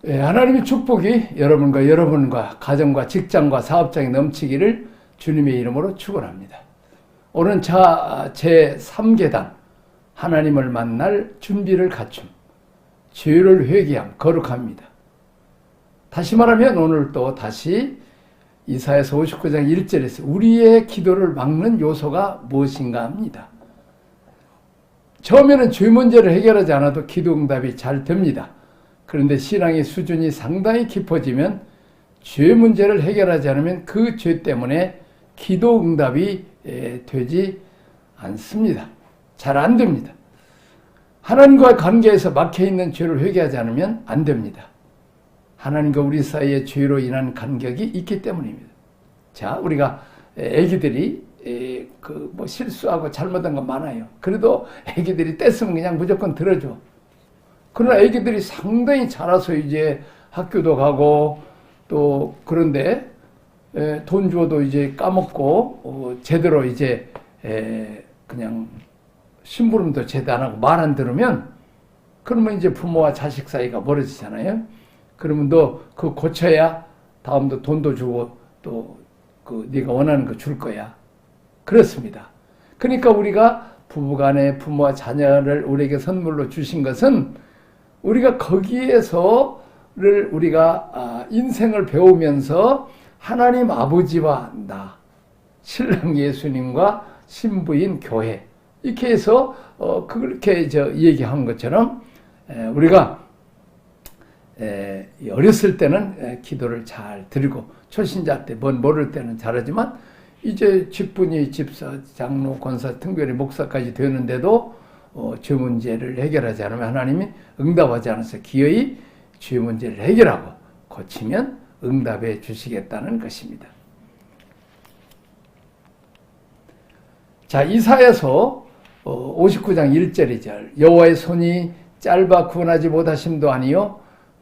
하나님의 축복이 여러분과 가정과 직장과 사업장에 넘치기를 주님의 이름으로 축원합니다. 오늘 제3계단 하나님을 만날 준비를 갖춤, 죄를 회개함, 거룩합니다. 다시 말하면 오늘 또 다시 이사야서 59장 1절에서 우리의 기도를 막는 요소가 무엇인가 합니다. 처음에는 죄 문제를 해결하지 않아도 기도 응답이 잘 됩니다. 그런데 신앙의 수준이 상당히 깊어지면 죄 문제를 해결하지 않으면 그 죄 때문에 기도 응답이 되지 않습니다. 잘 안 됩니다. 하나님과의 관계에서 막혀있는 죄를 회개하지 않으면 안 됩니다. 하나님과 우리 사이에 죄로 인한 간격이 있기 때문입니다. 자, 우리가 애기들이 실수하고 잘못한 거 많아요. 그래도 애기들이 뗐으면 그냥 무조건 들어줘. 그러나 애기들이 상당히 자라서 이제 학교도 가고 또 그런데 돈 주어도 이제 까먹고 제대로 이제 그냥 심부름도 제대로 안 하고 말 안 들으면 그러면 이제 부모와 자식 사이가 멀어지잖아요. 그러면 너 그거 고쳐야 다음도 돈도 주고 또 네가 원하는 거 줄 거야. 그렇습니다. 그러니까 우리가 부부간에 부모와 자녀를 우리에게 선물로 주신 것은 우리가 거기에서를 우리가 인생을 배우면서 하나님 아버지와 나, 신랑 예수님과 신부인 교회 이렇게 해서 그렇게 얘기한 것처럼 우리가 어렸을 때는 기도를 잘 드리고 초신자 때 모를 때는 잘하지만 이제 직분이 집사, 장로, 권사, 특별히 목사까지 되는데도 죄 문제를 해결하지 않으면 하나님이 응답하지 않아서 기어이 죄 문제를 해결하고 고치면 응답해 주시겠다는 것입니다. 자, 이사야서 59장 1절 2절 여호와의 손이 짧아 구원하지 못하심도 아니요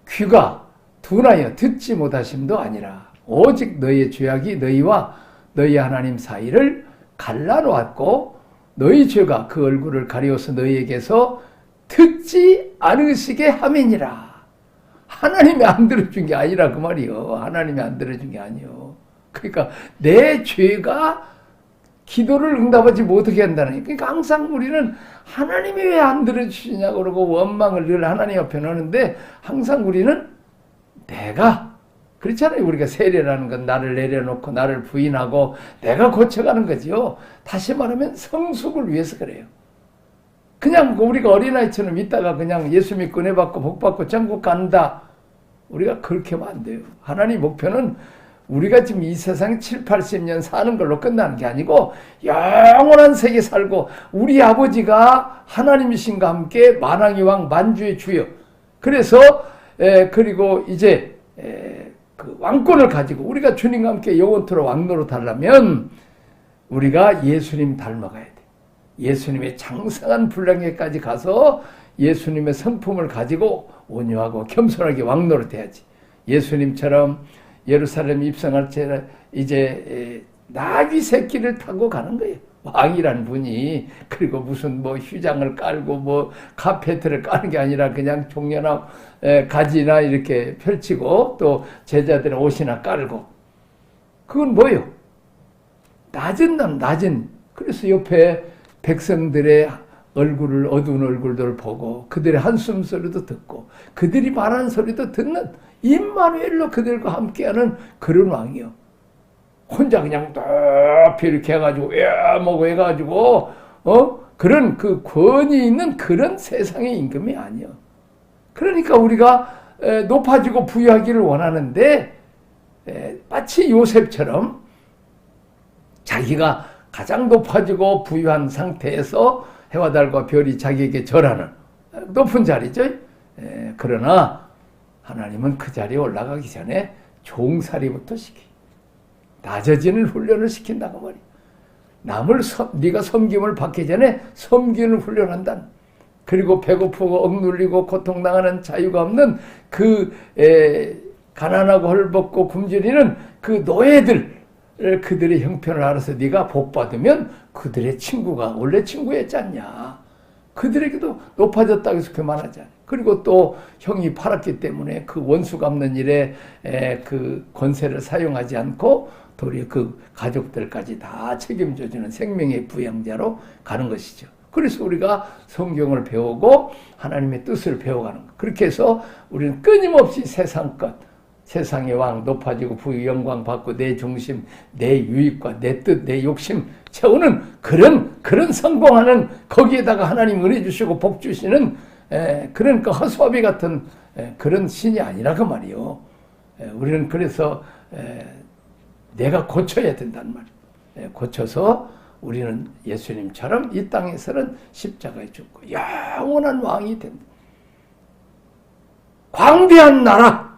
귀가 둔하여 듣지 못하심도 아니라 오직 너희의 죄악이 너희와 너희 하나님 사이를 갈라놓았고 너희 죄가 그 얼굴을 가리워서 너희에게서 듣지 않으시게 함이니라. 하나님이 안 들어준 게 아니라 그 말이요. 하나님이 안 들어준 게 아니요. 그러니까 내 죄가 기도를 응답하지 못하게 한다는. 그러니까 항상 우리는 하나님이 왜 안 들어주시냐고 그러고 원망을 늘 하나님 앞에 놓는데 항상 우리는 내가 그렇잖아요. 우리가 세례라는 건 나를 내려놓고 나를 부인하고 내가 고쳐가는 거지요. 다시 말하면 성숙을 위해서 그래요. 그냥 우리가 어린아이처럼 있다가 그냥 예수 믿고 은혜 받고 복 받고 천국 간다. 우리가 그렇게 하면 안 돼요. 하나님 목표는 우리가 지금 이 세상에 7, 80년 사는 걸로 끝나는 게 아니고 영원한 세계 살고 우리 아버지가 하나님이신과 함께 만왕의 왕 만주의 주요. 그래서 그리고 이제 그 왕권을 가지고 우리가 주님과 함께 영원토록 왕노로 하려면 우리가 예수님 닮아가야 돼. 예수님의 장성한 분량에까지 가서 예수님의 성품을 가지고 온유하고 겸손하게 왕노로 돼야지. 예수님처럼 예루살렘 입성할 때 이제 나귀 새끼를 타고 가는 거예요. 왕이라는 분이. 그리고 무슨 휴장을 깔고 카페트를 까는 게 아니라 그냥 종려나 가지나 이렇게 펼치고 또 제자들의 옷이나 깔고. 그건 뭐예요? 낮은. 그래서 옆에 백성들의 얼굴을, 어두운 얼굴들을 보고 그들의 한숨 소리도 듣고 그들이 말하는 소리도 듣는 임마누엘로 그들과 함께하는 그런 왕이요. 혼자 그냥 높이 이렇게 해가지고 해가지고 그런 그 권위 있는 그런 세상의 임금이 아니요. 그러니까 우리가 높아지고 부유하기를 원하는데 마치 요셉처럼 자기가 가장 높아지고 부유한 상태에서 해와 달과 별이 자기에게 절하는 높은 자리죠. 그러나 하나님은 그 자리에 올라가기 전에 종살이부터 시키. 낮아지는 훈련을 시킨다고 말이야. 남을 네가 섬김을 받기 전에 섬기는 훈련한다. 그리고 배고프고 억눌리고 고통당하는 자유가 없는 가난하고 헐벗고 굶주리는 그 노예들 그들의 형편을 알아서 네가 복 받으면 그들의 친구가 원래 친구였지 않냐. 그들에게도 높아졌다고 해서 그만하지 않아요. 그리고 또 형이 팔았기 때문에 그 원수 갚는 일에 그 권세를 사용하지 않고 도리어 그 가족들까지 다 책임져주는 생명의 부양자로 가는 것이죠. 그래서 우리가 성경을 배우고 하나님의 뜻을 배워가는 것. 그렇게 해서 우리는 끊임없이 세상 것, 세상의 왕 높아지고 부의 영광 받고 내 중심, 내 유익과 내 뜻, 내 욕심 채우는 그런 성공하는, 거기에다가 하나님 은혜 주시고 복 주시는 그런 그 허수아비 같은 그런 신이 아니라 그 말이요. 우리는 그래서 내가 고쳐야 된단 말이에요. 고쳐서 우리는 예수님처럼 이 땅에서는 십자가에 죽고 영원한 왕이 된다. 광대한 나라,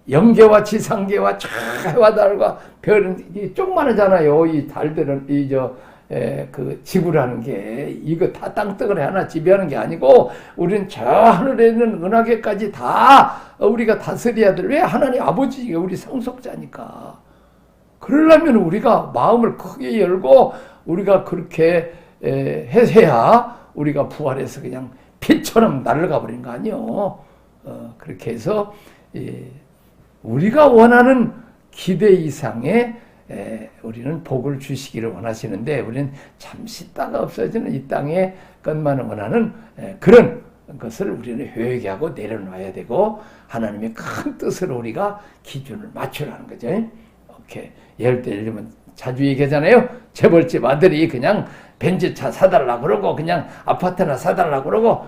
영계와 지상계와 해와 달과 별은 조그마하잖아요. 이 달들은 그 지구라는 게 이거 다 땅덩어리 하나 지배하는 게 아니고 우리는 저 하늘에 있는 은하계까지 다 우리가 다스려야 될, 왜? 하나님 아버지가 우리 상속자니까. 그러려면 우리가 마음을 크게 열고 우리가 그렇게 해야 우리가 부활해서 그냥 빛처럼 날아가 버린 거 아니요. 그렇게 해서 우리가 원하는 기대 이상의 우리는 복을 주시기를 원하시는데, 우리는 잠시 있다가 없어지는 이 땅의 것만을 원하는 그런 것을 우리는 회개하고 내려놔야 되고, 하나님의 큰 뜻으로 우리가 기준을 맞추라는 거죠. 이렇게 예를 들면 자주 얘기하잖아요. 재벌집 아들이 그냥 벤츠차 사달라 그러고 그냥 아파트나 사달라 그러고,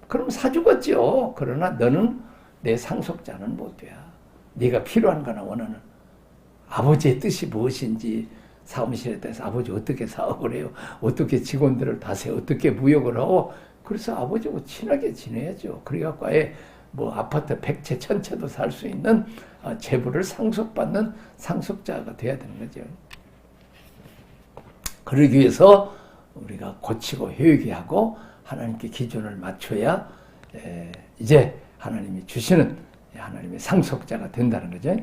그럼 사주겠죠. 그러나 너는 내 상속자는 못 돼. 네가 필요한 거나 원하는 아버지의 뜻이 무엇인지 사무실에 대해서 아버지 어떻게 사업을 해요? 어떻게 직원들을 다스려? 어떻게 무역을 하고? 그래서 아버지하고 친하게 지내야죠. 그래갖고 아예 뭐 아파트 100채, 1000채도 살 수 있는 재물을 상속받는 상속자가 돼야 되는 거죠. 그러기 위해서 우리가 고치고 회개하고 하나님께 기준을 맞춰야 이제 하나님이 주시는 하나님의 상속자가 된다는 거죠.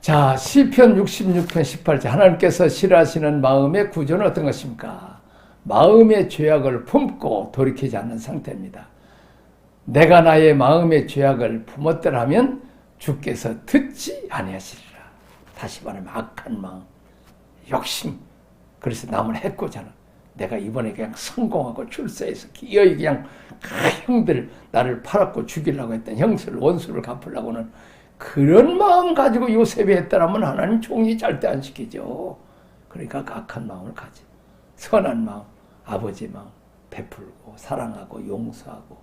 자, 시편 66편 18절, 하나님께서 싫어하시는 마음의 구조는 어떤 것입니까? 마음의 죄악을 품고 돌이키지 않는 상태입니다. 내가 나의 마음의 죄악을 품었더라면 주께서 듣지 아니하시리라. 다시 말하면 악한 마음, 욕심, 그래서 남을 해코지 하는, 내가 이번에 그냥 성공하고 출세해서 기어이 그냥 형들 나를 팔았고 죽이려고 했던 형수를, 원수를 갚으려고는 그런 마음 가지고 요셉이 했더라면 하나님 총리 절대 안 시키죠. 그러니까 악한 마음을 가지. 선한 마음, 아버지 마음 베풀고 사랑하고 용서하고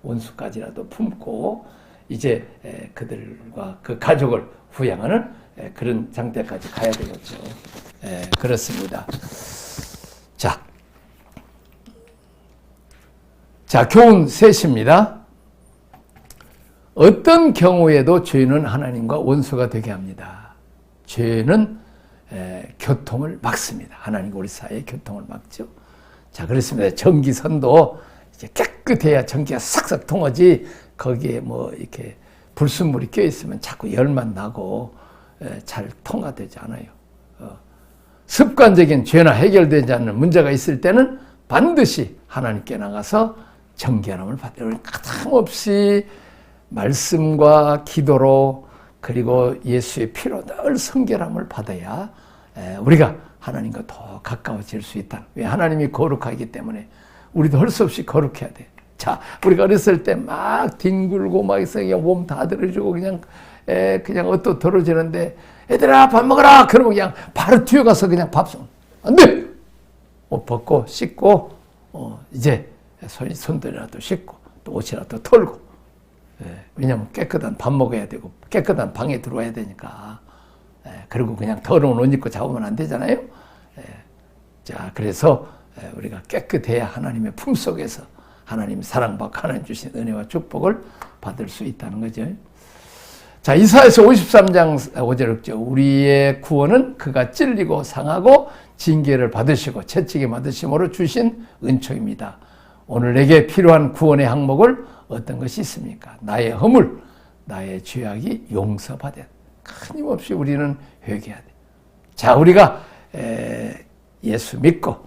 원수까지라도 품고 이제 그들과 그 가족을 부양하는 그런 상태까지 가야 되겠죠. 그렇습니다. 자, 교훈 셋입니다. 어떤 경우에도 죄는 하나님과 원수가 되게 합니다. 죄는 교통을 막습니다. 하나님과 우리 사이의 교통을 막죠. 자, 그렇습니다. 전기선도 이제 깨끗해야 전기가 싹싹 통하지, 거기에 뭐 이렇게 불순물이 껴있으면 자꾸 열만 나고 잘 통과되지 않아요. 습관적인 죄나 해결되지 않는 문제가 있을 때는 반드시 하나님께 나가서 정결함을 받으려 가감없이 말씀과 기도로, 그리고 예수의 피로 늘 성결함을 받아야 우리가 하나님과 더 가까워질 수 있다. 왜? 하나님이 거룩하기 때문에 우리도 할 수 없이 거룩해야 돼. 자, 우리가 어렸을 때 막 뒹굴고 막 있어 그냥 몸 다 들어주고 그냥 어떠 들어지는데, 애들아 밥 먹어라 그러면 그냥 바로 뛰어가서 그냥 밥 안 돼. 옷 벗고 씻고 이제 손들이라도 씻고 또 옷이라도 털고. 왜냐면 깨끗한 밥 먹어야 되고 깨끗한 방에 들어와야 되니까. 그리고 그냥 더러운 옷 입고 잡으면 안 되잖아요. 자, 그래서 우리가 깨끗해야 하나님의 품속에서 하나님 사랑받고 하나님 주신 은혜와 축복을 받을 수 있다는 거죠. 자, 이사야서 53장 5절 6절, 우리의 구원은 그가 찔리고 상하고 징계를 받으시고 채찍에 맞으심으로 주신 은총입니다. 오늘 내게 필요한 구원의 항목을 어떤 것이 있습니까? 나의 허물, 나의 죄악이 용서받아야 돼. 끊임없이 우리는 회개해야 돼. 자, 우리가 예수 믿고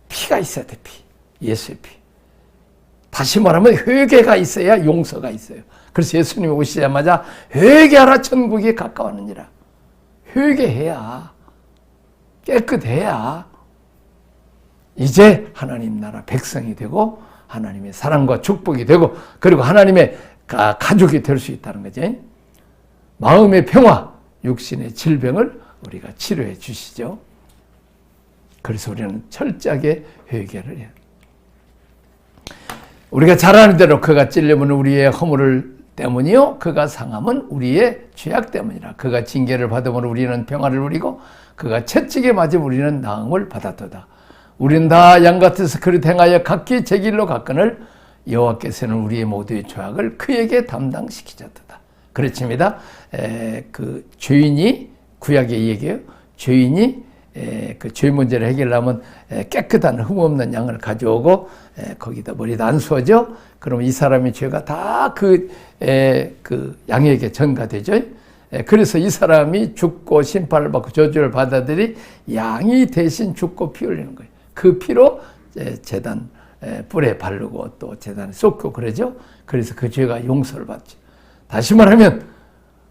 피가 있어야 돼, 피. 예수의 피. 다시 말하면 회개가 있어야 용서가 있어요. 그래서 예수님이 오시자마자 회개하라 천국이 가까웠느니라. 회개해야, 깨끗해야 이제 하나님 나라 백성이 되고 하나님의 사랑과 축복이 되고 그리고 하나님의 가족이 될 수 있다는 거지. 마음의 평화, 육신의 질병을 우리가 치료해 주시죠. 그래서 우리는 철저하게 회개를 해요. 우리가 잘 아는 대로 그가 찔림은 우리의 허물을 때문이요 그가 상함은 우리의 죄악 때문이라. 그가 징계를 받음으로 우리는 평화를 누리고 그가 채찍에 맞음 우리는 나음을 받았도다. 우리는 다 양 같아서 그릇 행하여 각기 제 길로 갔거늘 여호와께서는 우리의 모두의 죄악을 그에게 담당시키셨도다. 그렇습니다. 그 죄인이 구약의 얘기예요. 죄인이 그 죄 문제를 해결하면 깨끗한 흠없는 양을 가져오고 거기다 머리도 안 쏘죠. 그러면 이 사람의 죄가 다 그 양에게 전가되죠. 그래서 이 사람이 죽고 심판을 받고 저주를 받아들이 양이 대신 죽고 피 흘리는 거예요. 그 피로 제단 뿔에 바르고 또 제단에 쏟고 그러죠. 그래서 그 죄가 용서를 받죠. 다시 말하면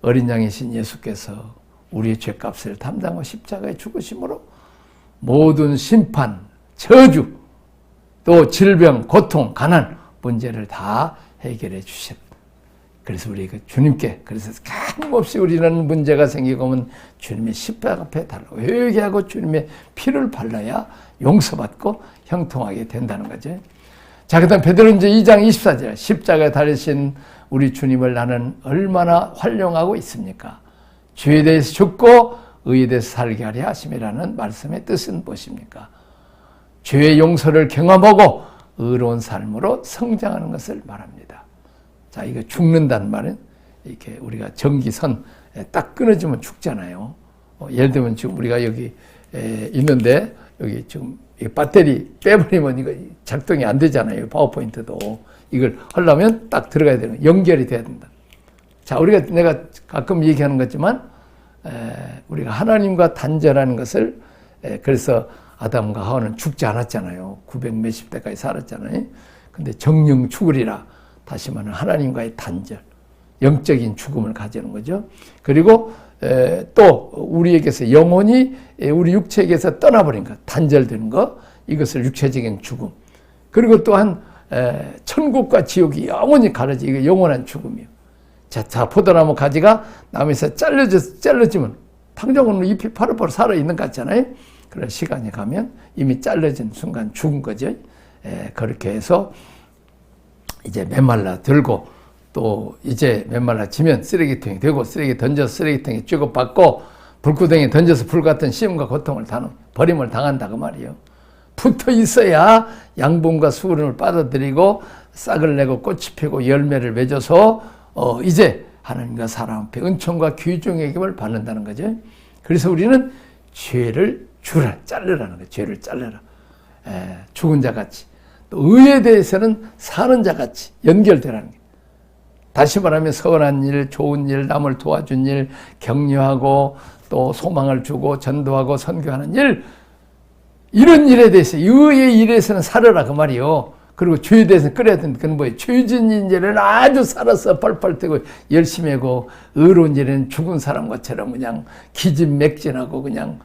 어린 양이신 예수께서 우리의 죄값을 담당하고 십자가에 죽으심으로 모든 심판, 저주, 또 질병, 고통, 가난 문제를 다 해결해 주셨다. 그래서 우리가 주님께 그래서 끊임없이 우리는 문제가 생기고 하면 주님의 십자가 앞에 달라고 회개하고 주님의 피를 발라야 용서받고 형통하게 된다는 거죠. 자, 그 다음 베드로전서 2장 24절 십자가에 달리신 우리 주님을 나는 얼마나 활용하고 있습니까? 죄에 대해서 죽고 의에 대해서 살게 하려 하심이라는 말씀의 뜻은 무엇입니까? 죄의 용서를 경험하고 의로운 삶으로 성장하는 것을 말합니다. 자, 이거 죽는다는 말은 이렇게 우리가 전기선 딱 끊어지면 죽잖아요. 예를 들면 지금 우리가 여기 있는데 여기 지금 배터리 빼버리면 이거 작동이 안 되잖아요. 파워포인트도. 이걸 하려면 딱 들어가야 되는 연결이 돼야 된다. 자, 내가 가끔 얘기하는 거지만 우리가 하나님과 단절하는 것을 그래서 아담과 하와는 죽지 않았잖아요. 900 몇십 대까지 살았잖아요. 근데 정령 죽으리라. 다시 말하면 하나님과의 단절, 영적인 죽음을 가지는 거죠. 그리고 또 우리에게서 영혼이 우리 육체에게서 떠나버린 것, 단절되는 것, 이것을 육체적인 죽음. 그리고 또한 천국과 지옥이 영원히 가려지, 이게 영원한 죽음이에요. 자, 포도나무 가지가 나무에서 잘라지면 당장은 잎이 파릇파릇 살아있는 것 같잖아요. 그런 시간이 가면 이미 잘라진 순간 죽은 거죠. 그렇게 해서 이제 메말라 들고 또 이제 메말라지면 쓰레기통이 되고 쓰레기 던져서 쓰레기통에 취급받고 불구덩이에 던져서 불같은 시험과 고통을 버림을 당한다 그 말이에요. 붙어 있어야 양분과 수분을 빨아들이고 싹을 내고 꽃이 피고 열매를 맺어서 이제 하나님과 사람 앞에 은총과 귀중의 격을 받는다는 거죠. 그래서 우리는 죄를 자르라는 거예요. 죄를 자르라. 죽은 자같이. 또 의에 대해서는 사는 자같이 연결되라는 거예요. 다시 말하면 선한 일, 좋은 일, 남을 도와준 일, 격려하고 또 소망을 주고 전도하고 선교하는 일, 이런 일에 대해서 의의 일에서는 살아라 그 말이요. 그리고 죄에 대해서는 끓여야 되는 그건 뭐예요? 죄진 인재는 아주 살아서 펄펄 뛰고 열심히 하고 의로운 일에는 죽은 사람 것처럼 그냥 기진맥진하고 그냥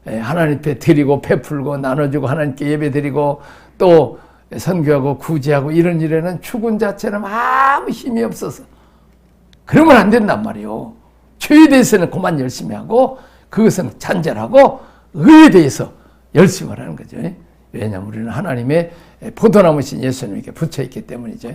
하나님 앞에 드리고 베풀고 나눠주고 하나님께 예배드리고 또 선교하고 구제하고 이런 일에는 죽은 자처럼 아무 힘이 없어서 그러면 안 된단 말이에요. 죄에 대해서는 그만 열심히 하고 그것은 잔절하고 의에 대해서 열심히 하라는 거죠. 왜냐하면 우리는 하나님의 포도나무신 예수님에게 붙여있기 때문이죠.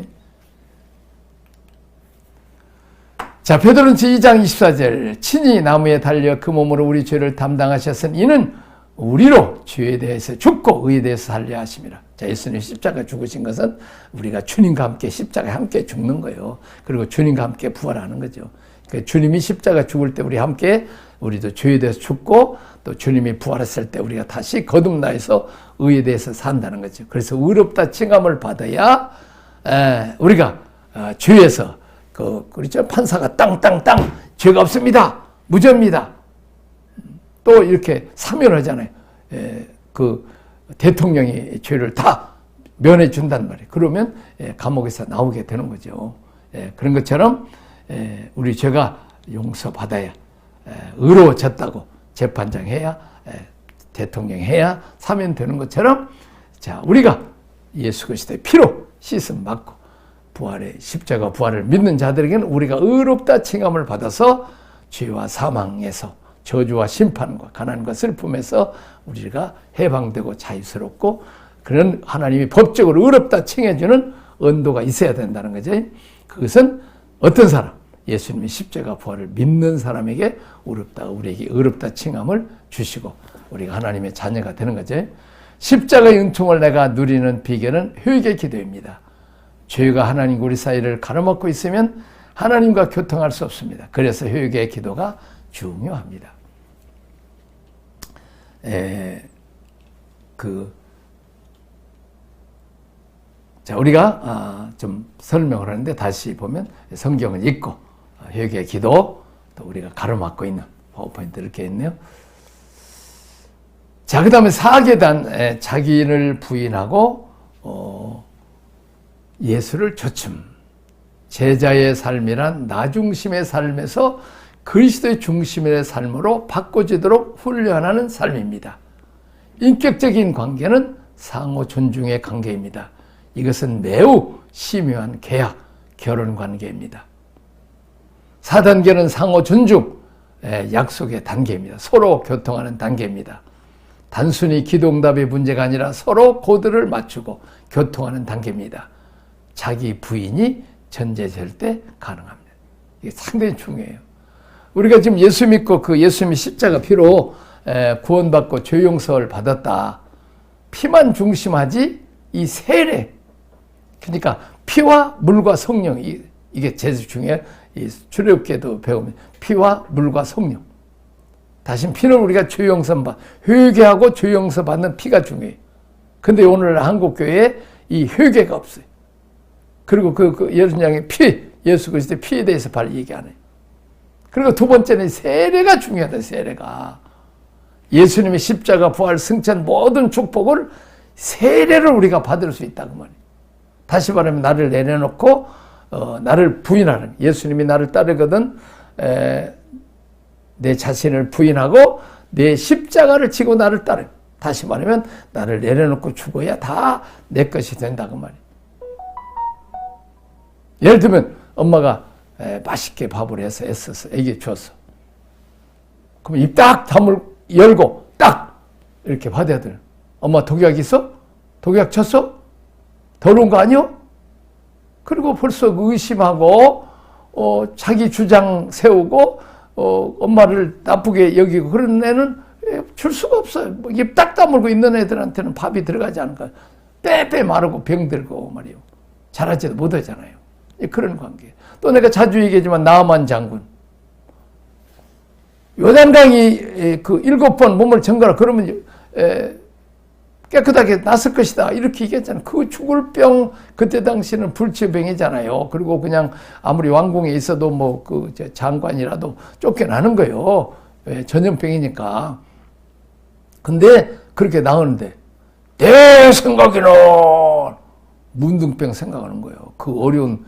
자, 베드로전서 2장 24절 친히 나무에 달려 그 몸으로 우리 죄를 담당하셨으니 이는 우리로 죄에 대해서 죽고 의에 대해서 살려 하심이라. 자, 예수님 십자가 죽으신 것은 우리가 주님과 함께 십자가에 함께 죽는 거예요. 그리고 주님과 함께 부활하는 거죠. 그러니까 주님이 십자가 죽을 때 우리 함께 우리도 죄에 대해서 죽고 또 주님이 부활했을 때 우리가 다시 거듭나서 의에 대해서 산다는 거죠. 그래서 의롭다 칭함을 받아야 우리가 죄에서 그렇죠. 판사가 땅땅땅 죄가 없습니다. 무죄입니다. 또 이렇게 사면하잖아요. 대통령이 죄를 다 면해 준단 말이에요. 그러면 감옥에서 나오게 되는 거죠. 그런 것처럼 우리 죄가 용서받아야 의로워졌다고 재판장 해야 대통령 해야 사면 되는 것처럼, 자, 우리가 예수 그리스도의 피로 씻음 받고 부활의 십자가 부활을 믿는 자들에게는 우리가 의롭다 칭함을 받아서 죄와 사망에서 저주와 심판과 가난과 슬픔에서 우리가 해방되고 자유스럽고, 그런 하나님이 법적으로 의롭다 칭해주는 언도가 있어야 된다는 거죠. 그것은 어떤 사람? 예수님의 십자가 부활을 믿는 사람에게 우리에게 의롭다 칭함을 주시고 우리가 하나님의 자녀가 되는 거죠. 십자가의 은총을 내가 누리는 비결은 회개 기도입니다. 죄가 하나님과 우리 사이를 가로막고 있으면 하나님과 교통할 수 없습니다. 그래서 회개의 기도가 중요합니다. 자, 우리가 좀 설명을 하는데 다시 보면 성경을 읽고 회개의 기도, 또 우리가 가로막고 있는 파워포인트 이렇게 있네요. 자, 그 다음에 4계단, 자기를 부인하고 예수를 조춤. 제자의 삶이란 나 중심의 삶에서 그리스도의 중심의 삶으로 바꿔지도록 훈련하는 삶입니다. 인격적인 관계는 상호 존중의 관계입니다. 이것은 매우 심오한 계약, 결혼 관계입니다. 4단계는 상호 존중, 약속의 단계입니다. 서로 교통하는 단계입니다. 단순히 기도응답의 문제가 아니라 서로 코드를 맞추고 교통하는 단계입니다. 자기 부인이 전제될 때 가능합니다. 이게 상당히 중요해요. 우리가 지금 예수 믿고 그 예수님의 십자가 피로 구원받고 죄 용서를 받았다. 피만 중심하지 이 세례, 그러니까 피와 물과 성령, 이게 제일 중요해요. 이 출애굽기에도 배우면 피와 물과 성령. 다시 피는 우리가 죄 용서 회개하고 죄 용서 받는 피가 중요해요. 근데 오늘 한국 교회에 이 회개가 없어요. 그리고 그 예수님의 피, 예수 그리스도의 피에 대해서 바로 얘기 안 해요. 그리고 두 번째는 세례가 중요하다. 세례가 예수님의 십자가 부활 승천 모든 축복을 세례를 우리가 받을 수 있다고 말이에요. 다시 말하면 나를 내려놓고 나를 부인하는, 예수님이 나를 따르거든 내 자신을 부인하고 내 십자가를 지고 나를 따르. 다시 말하면 나를 내려놓고 죽어야 다 내 것이 된다고 말이에요. 예를 들면 엄마가 맛있게 밥을 해서 애써서 애기 줬어. 그럼 입 딱 열고 딱 이렇게 받아야 돼. 엄마 독약 있어? 독약 쳤어? 더러운 거 아니요? 그리고 벌써 의심하고 자기 주장 세우고 엄마를 나쁘게 여기고 그런 애는 줄 수가 없어요. 입 딱 다물고 있는 애들한테는 밥이 들어가지 않을까. 빼빼 마르고 병들고 말이요. 잘하지도 못하잖아요. 그런 관계. 또 내가 자주 얘기하지만 나아만 장군. 요단강이 그 7번 몸을 정갈하 그러면 깨끗하게 났을 것이다. 이렇게 얘기했잖아요. 그 죽을 병, 그때 당시는 불치병이잖아요. 그리고 그냥 아무리 왕궁에 있어도 뭐 그 장관이라도 쫓겨나는 거예요. 전염병이니까. 근데 그렇게 나오는데 내 생각에는 문둥병 생각하는 거예요. 그 어려운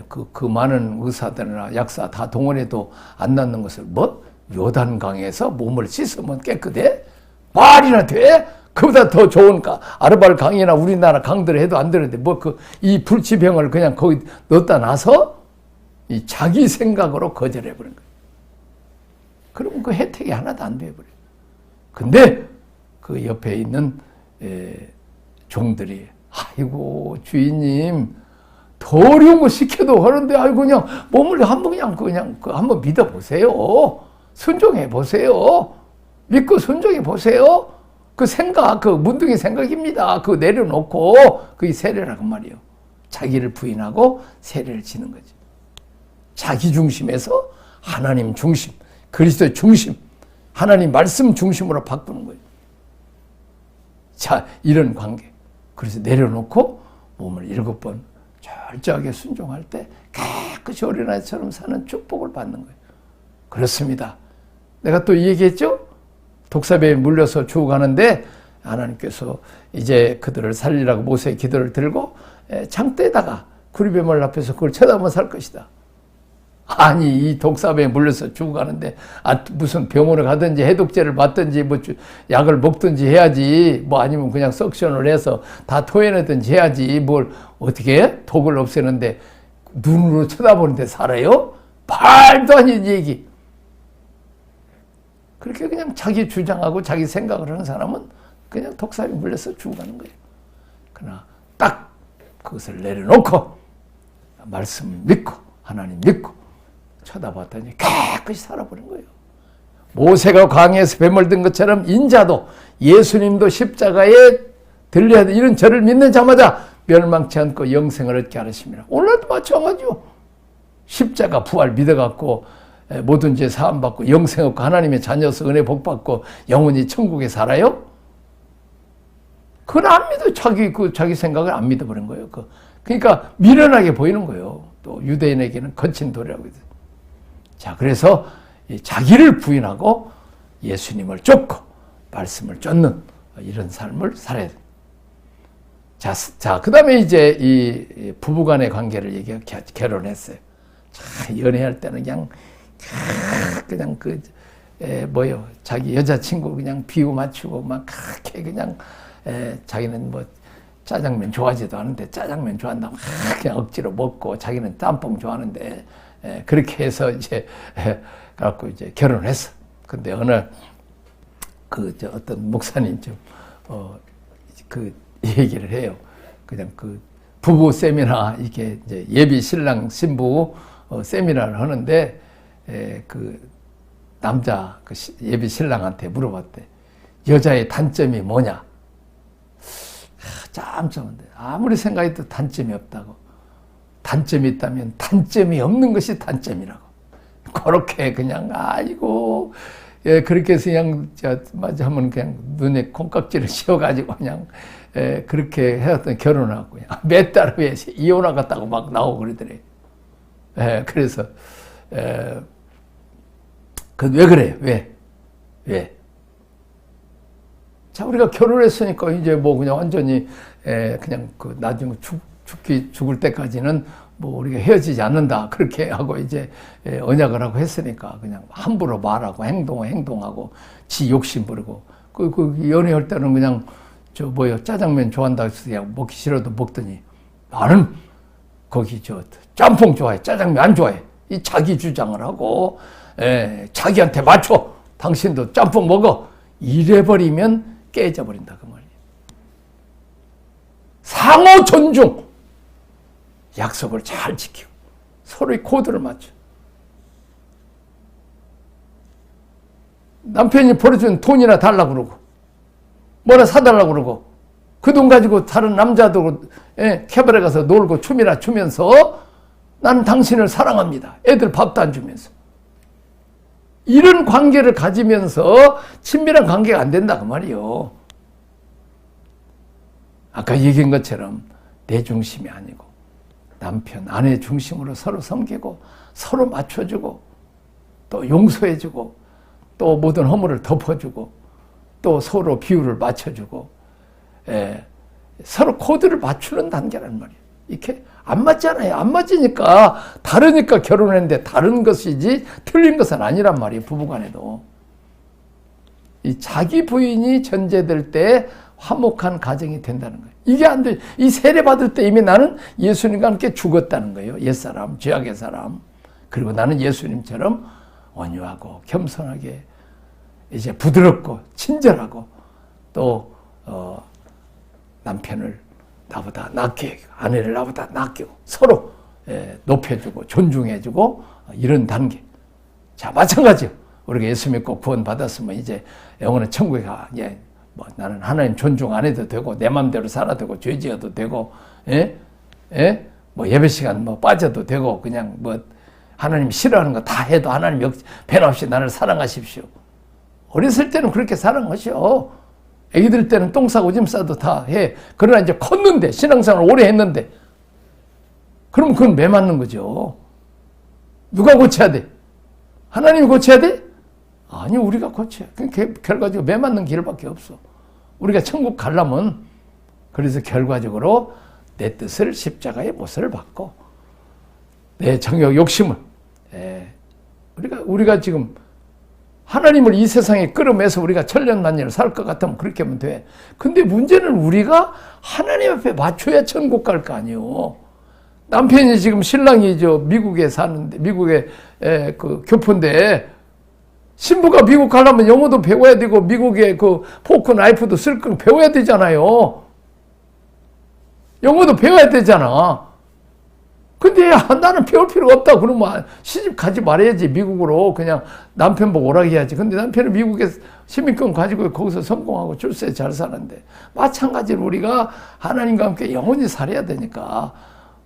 그 많은 의사들이나 약사 다 동원해도 안 낫는 것을 뭐 요단강에서 몸을 씻으면 깨끗해? 말이나 돼? 그보다 더 좋은 아르바르 강이나 우리나라 강들 해도 안 되는데 뭐 이 불치병을 그냥 거기 넣다 놔서 이 자기 생각으로 거절해버린 거예요. 그러면 그 혜택이 하나도 안 돼버려요. 근데 그 옆에 있는 종들이 아이고 주인님 더 어려운 거 시켜도 하는데 아이고 그냥 몸을 한번 그냥 한번 믿어보세요. 순종해 보세요. 믿고 순종해 보세요. 그 생각, 그 문둥이 생각입니다. 그거 내려놓고 그게 세례라고 말이에요. 자기를 부인하고 세례를 지는 거지. 자기 중심에서 하나님 중심, 그리스도의 중심, 하나님 말씀 중심으로 바꾸는 거예요. 자, 이런 관계. 그래서 내려놓고 몸을 7번 철저하게 순종할 때 깨끗이 어린아이처럼 사는 축복을 받는 거예요. 그렇습니다. 내가 또 얘기했죠? 독사뱀에 물려서 죽어가는데 하나님께서 이제 그들을 살리라고 모세의 기도를 들고 창대에다가 구리배물 앞에서 그걸 쳐다보며 살 것이다. 아니 이 독사병에 물려서 죽어가는데 무슨 병원에 가든지 해독제를 맞든지 뭐 약을 먹든지 해야지, 뭐 아니면 그냥 석션을 해서 다 토해내든지 해야지, 뭘 어떻게 해? 독을 없애는데 눈으로 쳐다보는데 살아요? 말도 아닌 얘기. 그렇게 그냥 자기 주장하고 자기 생각을 하는 사람은 그냥 독사병에 물려서 죽어가는 거예요. 그러나 딱 그것을 내려놓고 말씀 믿고 하나님 믿고 쳐다봤더니 깨끗이 살아버린 거예요. 모세가 광야에서 뱀을 든 것처럼 인자도, 예수님도 십자가에 들려야 돼. 이런 저를 믿는 자마다 멸망치 않고 영생을 얻게 하시니라. 오늘도 마찬가지요. 십자가 부활 믿어갖고 모든 죄 사함받고 영생 얻고 하나님의 자녀서 은혜 복받고 영원히 천국에 살아요? 그건 안 믿어. 자기 생각을 안 믿어버린 거예요. 그러니까 미련하게 보이는 거예요. 또 유대인에게는 거친 도리라고 해요. 자, 그래서 자기를 부인하고 예수님을 쫓고 말씀을 쫓는 이런 삶을 살아야 돼요. 자, 그 다음에 이제 이 부부간의 관계를 얘기하고 결혼했어요. 자, 연애할 때는 그냥 자기 여자친구 그냥 비유 맞추고 막 그렇게 그냥 자기는 뭐 짜장면 좋아하지도 않은데 짜장면 좋아한다고 그냥 억지로 먹고, 자기는 짬뽕 좋아하는데 그렇게 해서 이제 갖고 이제 결혼을 했어. 근데 어느 어떤 목사님 얘기를 해요. 그냥 부부 세미나, 이게 이제 예비 신랑 신부 세미나를 하는데 남자 예비 신랑한테 물어봤대. 여자의 단점이 뭐냐? 짬짬한데 아무리 생각해도 단점이 없다고. 단점이 있다면 단점이 없는 것이 단점이라고. 그렇게 그냥 아이고 그렇게 해서 그냥 하면 그냥 눈에 콩깍지를 씌워가지고 그냥 그렇게 해왔던 결혼하고 그냥 몇 달 후에 이혼하겠다고 막 나오고 그러더래. 그래서 왜 그래요? 왜? 자, 우리가 결혼했으니까 이제 뭐 그냥 완전히 그냥 나중에 죽을 때까지는 뭐 우리가 헤어지지 않는다 그렇게 하고 이제 언약을 하고 했으니까 그냥 함부로 말하고 행동하고 지 욕심 부리고 연애할 때는 그냥 짜장면 좋아한다 해서 그냥 먹기 싫어도 먹더니 나는 거기 짬뽕 좋아해, 짜장면 안 좋아해, 이 자기 주장을 하고 자기한테 맞춰, 당신도 짬뽕 먹어, 이래버리면 깨져버린다 그 말이에요. 상호 존중, 약속을 잘 지키고 서로의 코드를 맞춰. 남편이 벌어준 돈이나 달라고 그러고 뭐나 사달라고 그러고 그 돈 가지고 다른 남자도 캐바레 가서 놀고 춤이나 추면서 나는 당신을 사랑합니다, 애들 밥도 안 주면서, 이런 관계를 가지면서 친밀한 관계가 안 된다 그 말이에요. 아까 얘기한 것처럼 내 중심이 아니고 남편, 아내 중심으로 서로 섬기고 서로 맞춰주고 또 용서해주고 또 모든 허물을 덮어주고 또 서로 비율을 맞춰주고 서로 코드를 맞추는 단계란 말이에요. 이렇게 안 맞잖아요. 안 맞으니까 다르니까 결혼했는데 다른 것이지 틀린 것은 아니란 말이에요. 부부간에도. 이 자기 부인이 전제될 때 화목한 가정이 된다는 거예요. 이게 안 돼. 이 세례 받을 때 이미 나는 예수님과 함께 죽었다는 거예요. 옛사람, 죄악의 사람. 그리고 나는 예수님처럼 온유하고 겸손하게 이제 부드럽고 친절하고 또 남편을 나보다 낫게, 아내를 나보다 낫게 서로 높여주고 존중해주고 이런 단계. 자, 마찬가지요. 우리가 예수 믿고 구원 받았으면 이제 영원한 천국에 가. 뭐 나는 하나님 존중 안 해도 되고 내 맘대로 살아도 되고 죄 지어도 되고 뭐 예배 시간 뭐 빠져도 되고 그냥 뭐 하나님 싫어하는 거 다 해도 하나님 변함없이 나를 사랑하십시오. 어렸을 때는 그렇게 사랑하셔. 애기들 때는 똥 싸고 오줌 싸도 다 해. 그러나 이제 컸는데, 신앙생활을 오래 했는데, 그럼 그건 매 맞는 거죠. 누가 고쳐야 돼? 하나님이 고쳐야 돼? 아니, 우리가 고쳐야 돼. 결과적으로 매 맞는 길밖에 없어. 우리가 천국 가려면 그래서 결과적으로 내 뜻을 십자가의 못을 받고 내 정욕 욕심을 우리가 지금 하나님을 이 세상에 끌어매서 우리가 천년만년을 살 것 같으면 그렇게 하면 돼. 근데 문제는 우리가 하나님 앞에 맞춰야 천국 갈 거 아니에요. 남편이 지금 신랑이 미국에 사는데 미국에 그 교포인데 신부가 미국 가려면 영어도 배워야 되고 미국의 그 포크 나이프도 쓸 거 배워야 되잖아요. 영어도 배워야 되잖아. 근데 나는 배울 필요가 없다 그러면 시집 가지 말아야지. 미국으로 그냥 남편 보고 오라고 해야지. 근데 남편은 미국에 시민권 가지고 거기서 성공하고 출세 잘 사는데 마찬가지로 우리가 하나님과 함께 영원히 살아야 되니까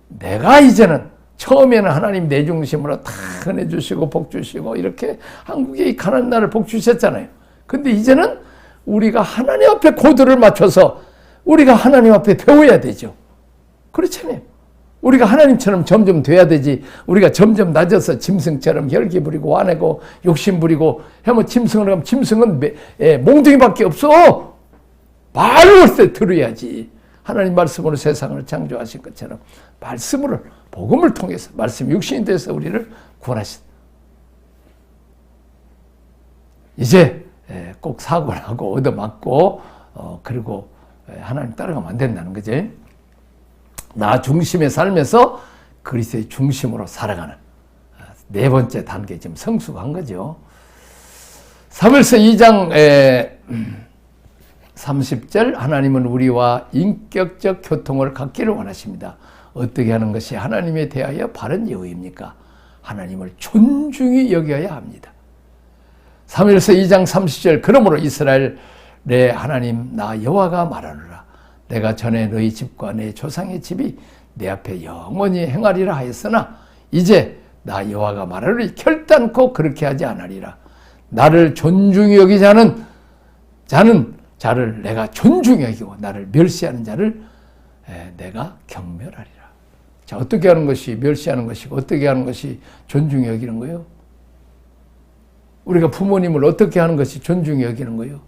내가 이제는 처음에는 하나님 내 중심으로 다 은혜 주시고 복 주시고 이렇게 한국에 이 가난한 나라를 복 주셨잖아요. 근데 이제는 우리가 하나님 앞에 고도를 맞춰서 우리가 하나님 앞에 배워야 되죠. 그렇잖아요. 우리가 하나님처럼 점점 돼야 되지. 우리가 점점 낮아서 짐승처럼 혈기 부리고 화내고 욕심 부리고 하면 짐승을 하면 짐승은 몽둥이밖에 없어. 말을 때 들어야지. 하나님 말씀으로 세상을 창조하신 것처럼 말씀으로 복음을 통해서 말씀 육신이 돼서 우리를 구원하신. 이제 꼭 사고를 하고 얻어맞고 그리고 하나님 따라가면 안 된다는 거지. 나 중심의 삶에서 그리스도의 중심으로 살아가는 네 번째 단계 지금 성숙한 거죠. 사무엘서 2장 30절 하나님은 우리와 인격적 교통을 갖기를 원하십니다. 어떻게 하는 것이 하나님에 대하여 바른 예의입니까? 하나님을 존중히 여겨야 합니다. 사무엘서 2장 30절 그러므로 이스라엘 내 하나님 나 여호와가 말하노라. 내가 전에 너희 집과 내 조상의 집이 내 앞에 영원히 행하리라 하였으나 이제 나 여호와가 말하노니 결단코 그렇게 하지 않으리라. 나를 존중히 여기지 않은 자를 내가 존중히 여기고 나를 멸시하는 자를 내가 경멸하리라. 자, 어떻게 하는 것이 멸시하는 것이고 어떻게 하는 것이 존중히 여기는 거예요? 우리가 부모님을 어떻게 하는 것이 존중히 여기는 거예요?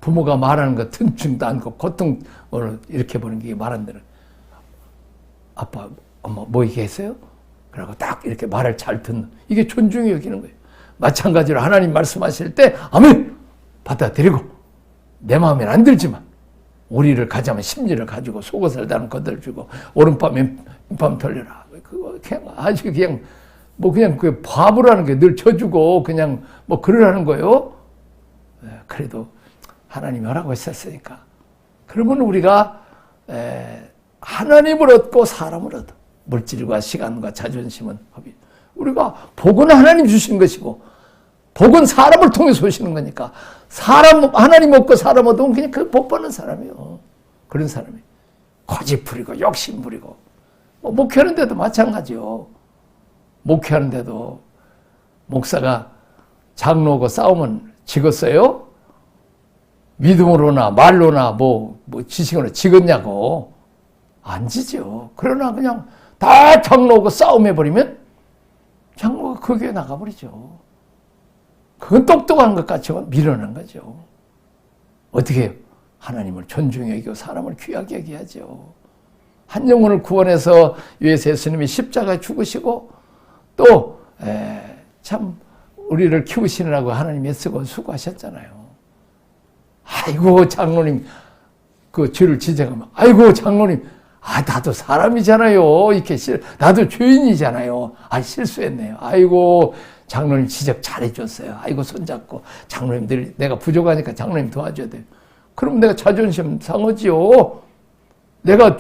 부모가 말하는 거 튼충도 않고 고통을 이렇게 보는 게 말한 대로 아빠, 엄마 뭐 얘기했어요? 그러고 딱 이렇게 말을 잘 듣는 이게 존중히 여기는 거예요. 마찬가지로 하나님 말씀하실 때 아멘 받아들이고 내 마음에는 안 들지만 우리를 가자면 심리를 가지고 속옷을 다는 거들주고 오른밤 왼밤 돌려라. 그거 그냥 아주 그냥 뭐 그냥 그 바보라는 게 늘 쳐주고 그냥 뭐 그러라는 거예요. 그래도 하나님이 하라고 했었으니까. 그러면 우리가 하나님을 얻고 사람을 얻어. 물질과 시간과 자존심은 법이. 우리가 복은 하나님 주신 것이고 복은 사람을 통해서 오시는 거니까 하나님 얻고 사람 얻으면 그냥 그 복 받는 사람이에요. 그런 사람이 고집 부리고 욕심 부리고 뭐 목회하는데도 마찬가지요. 목회하는데도 목사가 장로하고 싸우면 지겠어요? 믿음으로나 말로나 뭐 지식으로 지겠냐고. 안 지죠. 그러나 그냥 다 장로하고 싸움해버리면 장로가 그 교회 나가버리죠. 그건 똑똑한 것 같지만 밀어낸 거죠. 어떻게 해요? 하나님을 존중히 여기고 사람을 귀하게 여겨야죠. 한 영혼을 구원해서 위에서 예수님이 십자가에 죽으시고 또 참 우리를 키우시느라고 하나님 애쓰고 수고하셨잖아요. 아이고 장로님 그 죄를 지적하면 아이고 장로님 나도 사람이잖아요. 이렇게 나도 죄인이잖아요. 실수했네요. 아이고 장로님 지적 잘해줬어요. 아이고 손잡고 장로님들이 내가 부족하니까 장로님 도와줘야 돼요. 그럼 내가 자존심 상하지요. 내가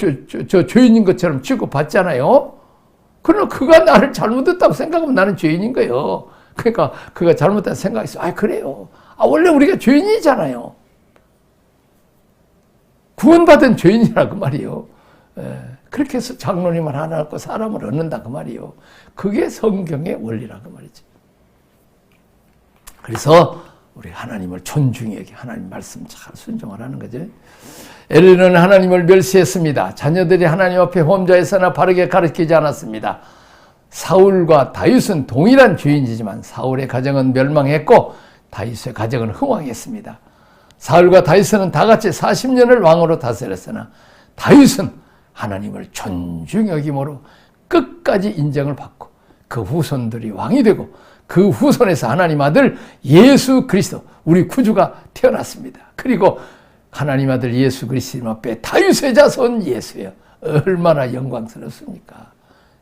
저 죄인인 것처럼 취급받잖아요. 그러나 그가 나를 잘못했다고 생각하면 나는 죄인인 거예요. 그러니까 그가 잘못했다고 생각했어. 그래요. 원래 우리가 죄인이잖아요. 구원받은 죄인이라 그 말이에요. 그렇게 해서 장로님을 하나 갖고 사람을 얻는다 그 말이에요. 그게 성경의 원리라 그 말이지. 그래서 우리 하나님을 존중히 여기 하나님 말씀 잘 순종을 하는 거죠. 엘리는 하나님을 멸시했습니다. 자녀들이 하나님 앞에 혼자했으나 바르게 가르치지 않았습니다. 사울과 다윗은 동일한 죄인이지만 사울의 가정은 멸망했고 다윗의 가정은 흥왕했습니다. 사울과 다윗은 다 같이 40년을 왕으로 다스렸으나 다윗은 하나님을 존중 여김으로 끝까지 인정을 받고 그 후손들이 왕이 되고 그 후손에서 하나님 아들 예수 그리스도 우리 구주가 태어났습니다. 그리고 하나님 아들 예수 그리스도 앞에 다윗의 자손 예수여 얼마나 영광스럽습니까?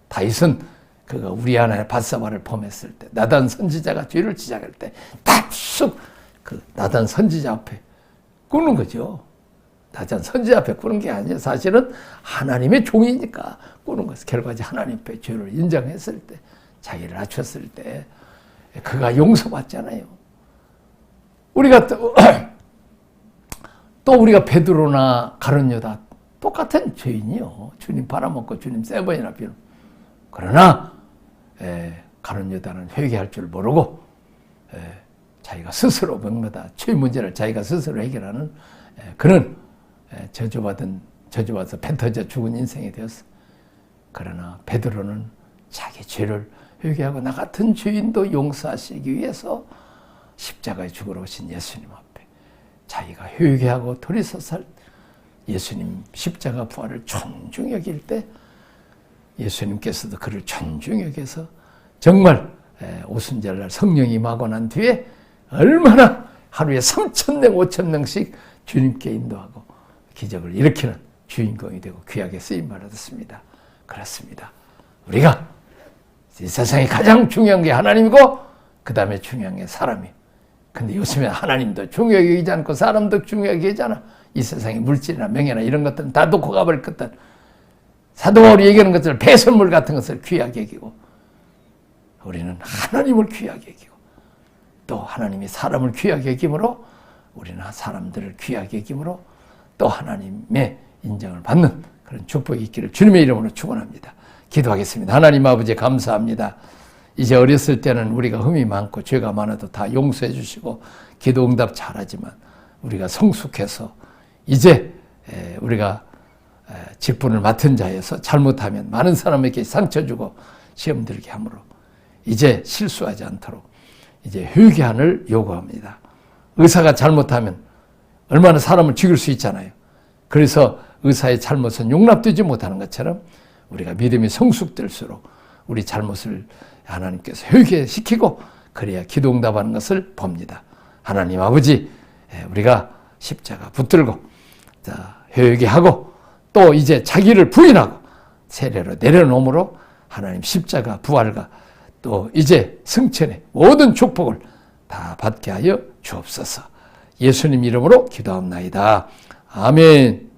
다윗은 그가 우리 하나의 밧사바를 범했을 때 나단 선지자가 죄를 지적할 때 답숙 그 나단 선지자 앞에 꾸는 거죠. 나단 선지자 앞에 꾸는 게 아니에요. 사실은 하나님의 종이니까 꾸는 것은 결과지 하나님 앞에 죄를 인정했을 때 자기를 낮췄을 때 그가 용서받잖아요. 우리가 또 우리가 베드로나 가룟 유다 똑같은 죄인이요. 주님 팔아먹고 주님 세 번이나 비는. 그러나 가룟 유다는 회개할 줄 모르고 자기가 스스로 먹노다. 죄 문제를 자기가 스스로 해결하는 그는 저주받아서 배 터져 죽은 인생이 되었어. 그러나 베드로는 자기 죄를 회개하고 나 같은 죄인도 용서하시기 위해서 십자가에 죽으러 오신 예수님 앞에 자기가 회개하고 돌이서서 예수님 십자가 부활을 존중 여길 때 예수님께서도 그를 존중 여겨서 정말 오순절날 성령이 임하고 난 뒤에 얼마나 하루에 3,000명, 5,000명씩 주님께 인도하고 기적을 일으키는 주인공이 되고 귀하게 쓰임받았습니다. 그렇습니다. 우리가 이 세상에 가장 중요한 게 하나님이고 그 다음에 중요한 게 사람이에요. 근데 요즘에 하나님도 중요하게 여기지 않고 사람도 중요하게 여기잖아. 이 세상의 물질이나 명예나 이런 것들은 다 놓고 가버릴 것들. 사도 바울이 얘기하는 것들 배설물 같은 것을 귀하게 여기고 우리는 하나님을 귀하게 여기고 또 하나님이 사람을 귀하게 여김으로 우리는 사람들을 귀하게 여김으로 또 하나님의 인정을 받는 그런 축복이 있기를 주님의 이름으로 축원합니다. 기도하겠습니다. 하나님 아버지 감사합니다. 이제 어렸을 때는 우리가 흠이 많고 죄가 많아도 다 용서해 주시고 기도 응답 잘하지만 우리가 성숙해서 이제 우리가 직분을 맡은 자에서 잘못하면 많은 사람에게 상처 주고 시험 들게 하므로 이제 실수하지 않도록 이제 회개한을 요구합니다. 의사가 잘못하면 얼마나 사람을 죽일 수 있잖아요. 그래서 의사의 잘못은 용납되지 못하는 것처럼 우리가 믿음이 성숙될수록 우리 잘못을 하나님께서 회개시키고 그래야 기도 응답하는 것을 봅니다. 하나님 아버지 우리가 십자가 붙들고 회개하고 또 이제 자기를 부인하고 세례로 내려놓음으로 하나님 십자가 부활과 또 이제 승천의 모든 축복을 다 받게 하여 주옵소서. 예수님 이름으로 기도합나이다. 아멘.